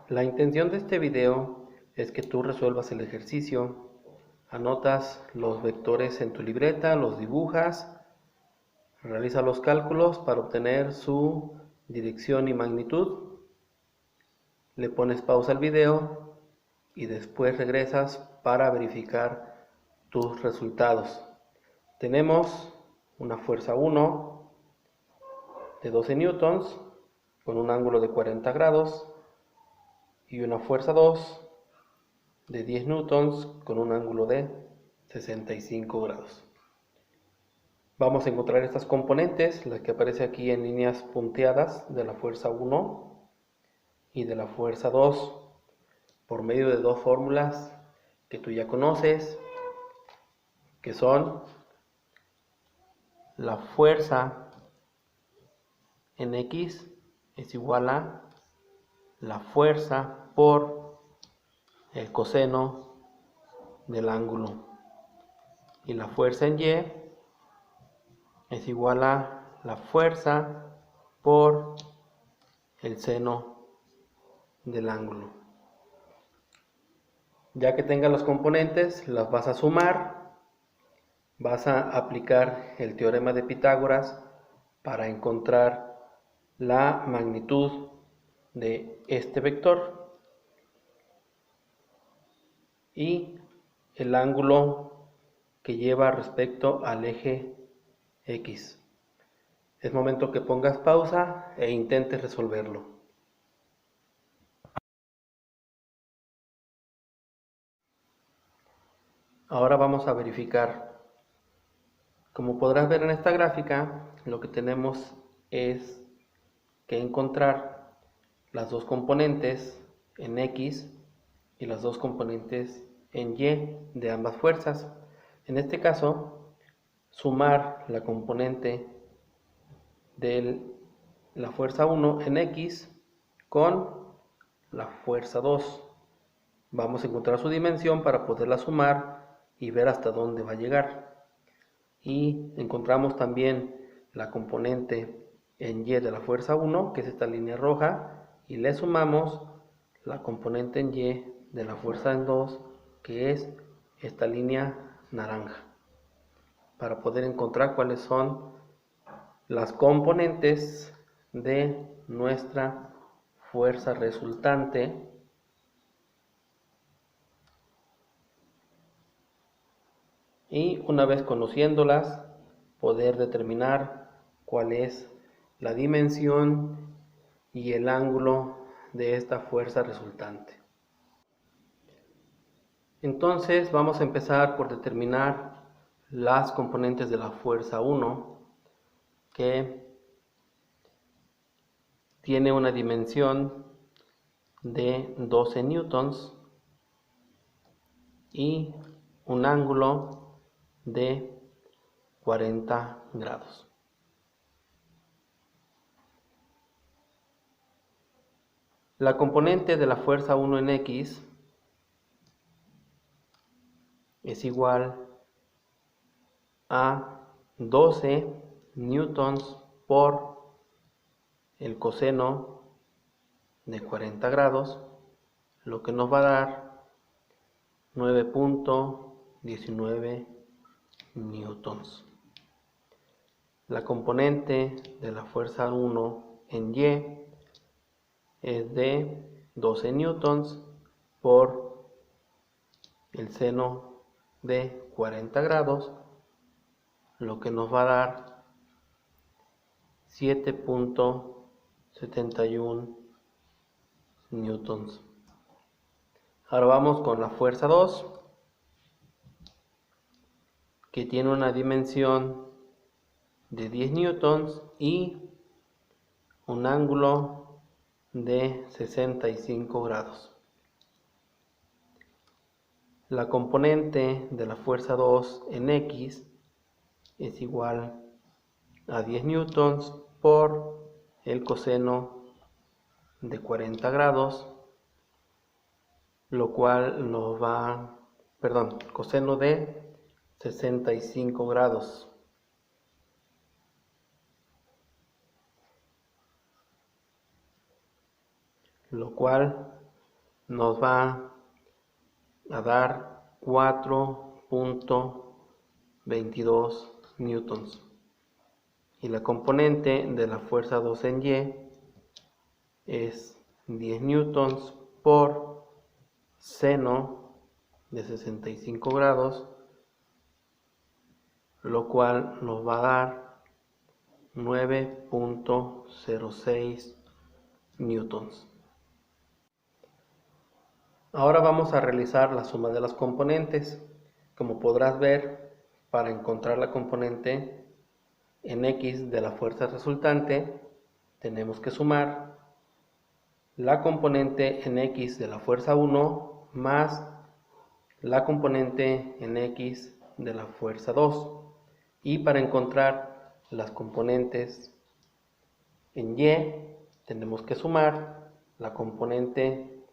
La intención de este video es que tú resuelvas el ejercicio, anotas los vectores en tu libreta, los dibujas, realiza los cálculos para obtener su dirección y magnitud, le pones pausa al video y después regresas para verificar tus resultados. Tenemos una fuerza 1 de 12 newtons con un ángulo de 40 grados y una fuerza 2 de 10 newtons con un ángulo de 65 grados. Vamos a encontrar estas componentes, las que aparece aquí en líneas punteadas, de la fuerza 1 y de la fuerza 2, por medio de dos fórmulas que tú ya conoces, que son la fuerza en X es igual a la fuerza por el coseno del ángulo, y la fuerza en Y es igual a la fuerza por el seno del ángulo. Ya que tengas los componentes, las vas a sumar, vas a aplicar el teorema de Pitágoras para encontrar la magnitud de este vector y el ángulo que lleva respecto al eje X. Es momento que pongas pausa e intentes resolverlo. Ahora vamos a verificar. Como podrás ver en esta gráfica, lo que tenemos es que encontrar las dos componentes en X y las dos componentes en Y de ambas fuerzas. En este caso, sumar la componente de la fuerza 1 en X con la fuerza 2. Vamos a encontrar su dimensión para poderla sumar y ver hasta dónde va a llegar. Y encontramos también la componente en Y de la fuerza 1, que es esta línea roja, y le sumamos la componente en Y de la fuerza 2, que es esta línea naranja, para poder encontrar cuáles son las componentes de nuestra fuerza resultante y, una vez conociéndolas, poder determinar cuál es la dimensión y el ángulo de esta fuerza resultante. Entonces vamos a empezar por determinar las componentes de la fuerza 1, que tiene una dimensión de 12 newtons y un ángulo de 40 grados. La componente de la fuerza 1 en X es igual a 12 newtons por el coseno de 40 grados, lo que nos va a dar 9.19 newtons. La componente de la fuerza 1 en Y es de 12 newtons por el seno de 40 grados, lo que nos va a dar 7.71 newtons. Ahora vamos con la fuerza 2, que tiene una dimensión de 10 newtons y un ángulo de 65 grados. La componente de la fuerza 2 en X es igual a 10 newtons por el coseno de 40 grados, lo cual nos va, coseno de 65 grados. lo cual nos va a dar 4.22 newtons. Y la componente de la fuerza 2 en Y es 10 newtons por seno de 65 grados, lo cual nos va a dar 9.06 newtons. Ahora vamos a realizar la suma de las componentes. Como podrás ver, para encontrar la componente en X de la fuerza resultante, tenemos que sumar la componente en X de la fuerza 1 más la componente en X de la fuerza 2. Y para encontrar las componentes en Y, tenemos que sumar la componente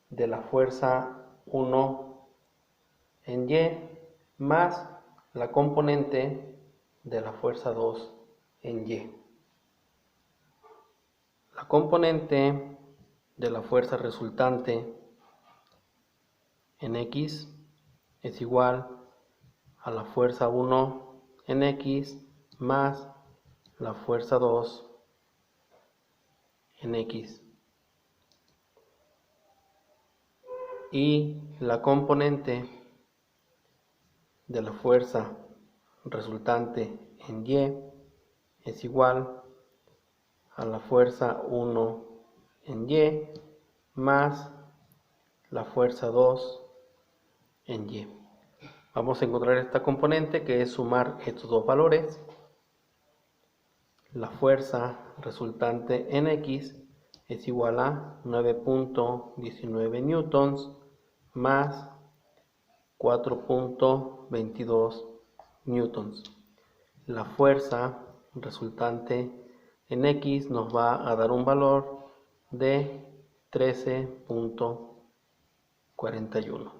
de la fuerza 1 en Y más la componente de la fuerza 2 en Y. La componente de la fuerza resultante en X es igual a la fuerza 1 en X más la fuerza 2 en X. Y la componente de la fuerza resultante en Y es igual a la fuerza 1 en Y más la fuerza 2 en Y. Vamos a encontrar esta componente, que es sumar estos dos valores. La fuerza resultante en X es igual a 9.19 newtons más 4.22 newtons. La fuerza resultante en X nos va a dar un valor de 13.41.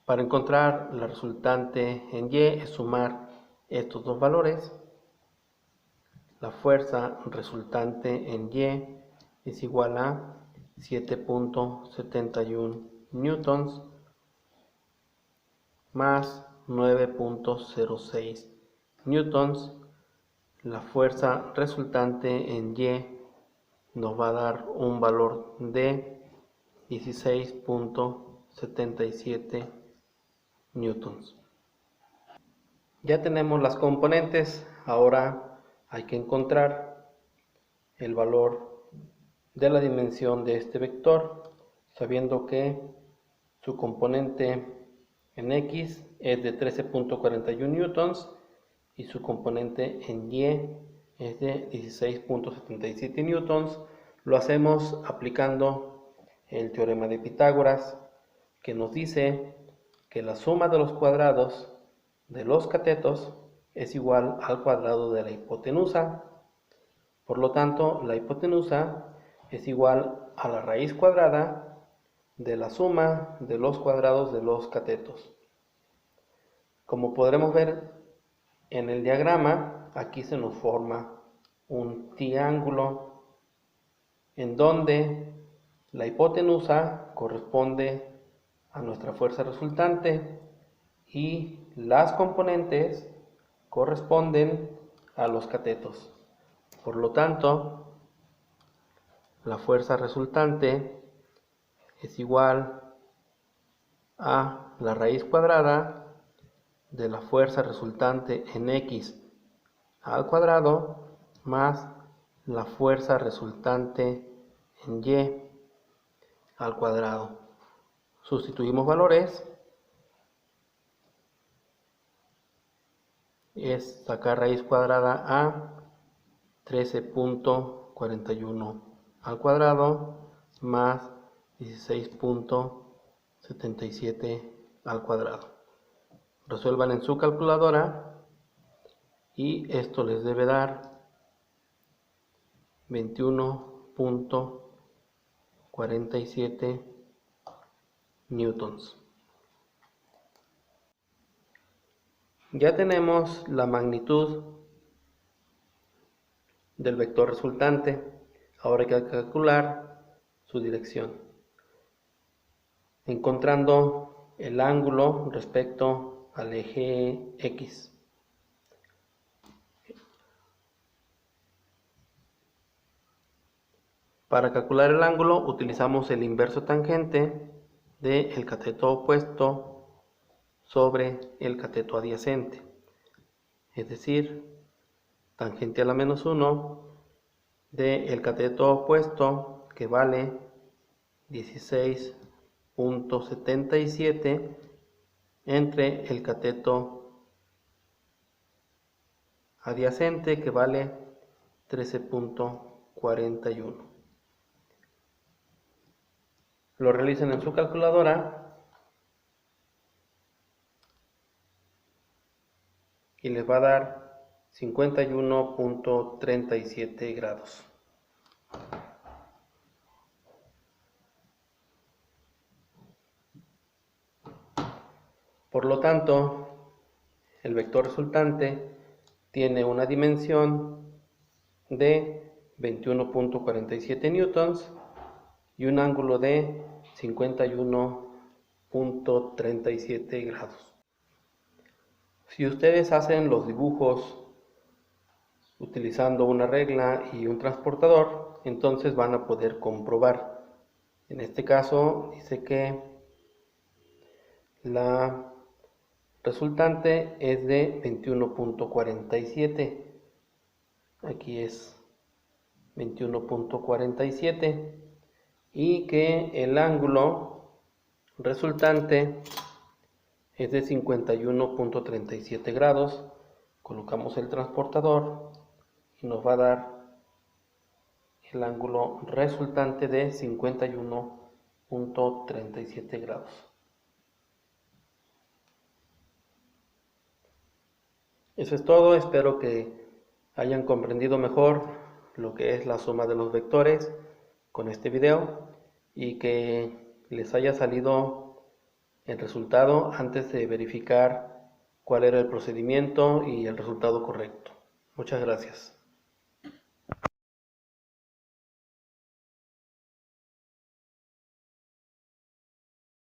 Para encontrar la resultante en Y es sumar estos dos valores. La fuerza resultante en Y es igual a 7.71 newtons más 9.06 newtons. La fuerza resultante en Y nos va a dar un valor de 16.77 newtons. Ya tenemos las componentes, ahora hay que encontrar el valor de la dimensión de este vector, sabiendo que su componente en X es de 13.41 newtons y su componente en Y es de 16.77 newtons. Lo hacemos aplicando el teorema de Pitágoras, que nos dice que la suma de los cuadrados de los catetos es igual al cuadrado de la hipotenusa. Por lo tanto, la hipotenusa es igual a la raíz cuadrada de la suma de los cuadrados de los catetos. Como podremos ver en el diagrama, aquí se nos forma un triángulo en donde la hipotenusa corresponde a nuestra fuerza resultante y las componentes corresponden a los catetos. Por lo tanto, la fuerza resultante es igual a la raíz cuadrada de la fuerza resultante en X al cuadrado más la fuerza resultante en Y al cuadrado. Sustituimos valores. Es sacar raíz cuadrada a 13.41 al cuadrado más 16.77 al cuadrado. Resuelvan en su calculadora y esto les debe dar 21.47 newtons. Ya tenemos la magnitud del vector resultante. Ahora hay que calcular su dirección, encontrando el ángulo respecto al eje X. Para calcular el ángulo utilizamos el inverso tangente del cateto opuesto sobre el cateto adyacente, es decir, tangente a la menos 1 del cateto opuesto, que vale 16.77, entre el cateto adyacente, que vale 13.41. Lo realicen en su calculadora y les va a dar 51.37 grados. Por lo tanto, el vector resultante tiene una dimensión de 21.47 newtons y un ángulo de 51.37 grados. Si ustedes hacen los dibujos utilizando una regla y un transportador, entonces van a poder comprobar. En este caso dice que la resultante es de 21.47. Aquí es 21.47 y que el ángulo resultante es de 51.37 grados. Colocamos el transportador y nos va a dar el ángulo resultante de 51.37 grados. Eso es todo, espero que hayan comprendido mejor lo que es la suma de los vectores con este video y que les haya salido el resultado antes de verificar cuál era el procedimiento y el resultado correcto. Muchas gracias.